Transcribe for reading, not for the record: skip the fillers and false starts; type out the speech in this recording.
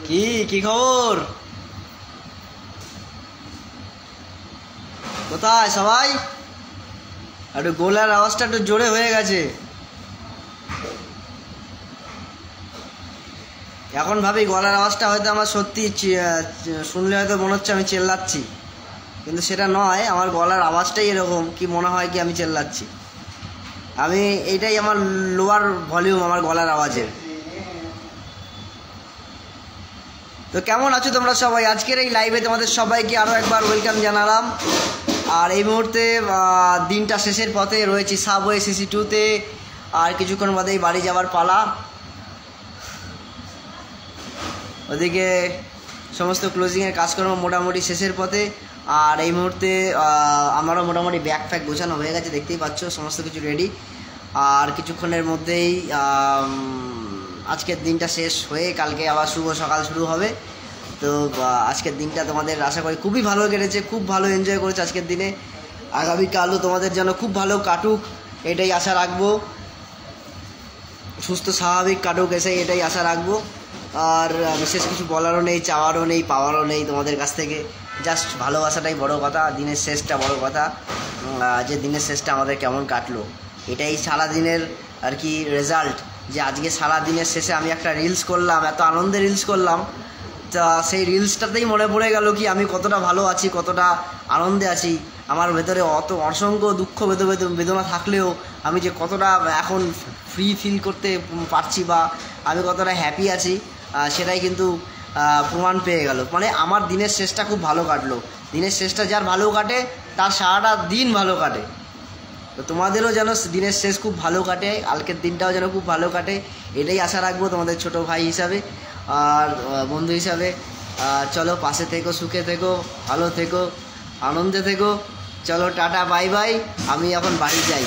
কি কি খবর? কোথায় সবাই? একটু গোলার আওয়াজটা একটু জোরে হয়ে গেছে। এখন ভাবি গলার আওয়াজটা হয়তো আমার সত্যি শুনলে হয়তো মনে হচ্ছে আমি চেল্লাচ্ছি, কিন্তু সেটা নয়। আমার গলার আওয়াজটাই এরকম, কি মনে হয় কি আমি চেল্লাচ্ছি। আমি এইটাই আমার লোয়ার ভলিউম আমার গলার আওয়াজের। তো কেমন আছো তোমরা সবাই? আজকের এই লাইভে তোমাদের সবাইকে আরও একবার ওয়েলকাম জানালাম। আর এই মুহূর্তে দিনটা শেষের পথে রয়েছি সাবওয়ে CC2-তে। আর কিছুক্ষণ বাদেই বাড়ি যাওয়ার পালা। ওদিকে সমস্ত ক্লোজিংয়ের কাজকর্ম মোটামুটি শেষের পথে। আর এই মুহূর্তে আমারও মোটামুটি ব্যাগ ফ্যাগ গোছানো হয়ে গেছে, দেখতেই পাচ্ছ সমস্ত কিছু রেডি। আর কিছুক্ষণের মধ্যেই আজকের দিনটা শেষ হয়ে কালকে আবার শুভ সকাল শুরু হবে। তো আজকের দিনটা তোমাদের আশা করি খুবই ভালো কেটেছে, খুব ভালো এনজয় করেছে আজকের দিনে। আগামীকালও তোমাদের যেন খুব ভালো কাটুক এটাই আশা রাখবো, সুস্থ স্বাভাবিক কাটুক এটাই আশা রাখবো। আর বিশেষ কিছু বলারও নেই, চাওয়ারও নেই, পাওয়ারও নেই তোমাদের কাছ থেকে। জাস্ট ভালোবাসাটাই বড় কথা, দিনের শেষটা বড় কথা। যে দিনের শেষটা আমাদের কেমন কাটলো এটাই সারা দিনের আর কি রেজাল্ট। যে আজকে সারা দিনের শেষে আমি একটা রিলস করলাম, এত আনন্দে রিলস করলাম, তা সেই রিলসটাতেই মনে পড়ে গেল কি আমি কতটা ভালো আছি, কতটা আনন্দে আছি। আমার ভেতরে অসংখ্য দুঃখ বেদনা থাকলেও আমি যে কতটা এখন ফ্রি ফিল করতে পারছি বা আমি কতটা হ্যাপি আছি, সেটাই কিন্তু প্রমাণ পেয়ে গেল। মানে আমার দিনের শেষটা খুব ভালো কাটলো। দিনের শেষটা যার ভালো কাটে তার সারাটা দিন ভালো কাটে। তো তোমাদেরও যেন দিনের শেষ খুব ভালো কাটে, কালকের দিনটাও যেন খুব ভালো কাটে এটাই আশা রাখবো তোমাদের ছোট ভাই হিসাবে আর বন্ধু হিসাবে। চলো পাশে থেকো, সুখে থেকো, ভালো থেকো, আনন্দে থেকো। চলো টাটা বাই বাই, আমি এখন বাড়ি যাই।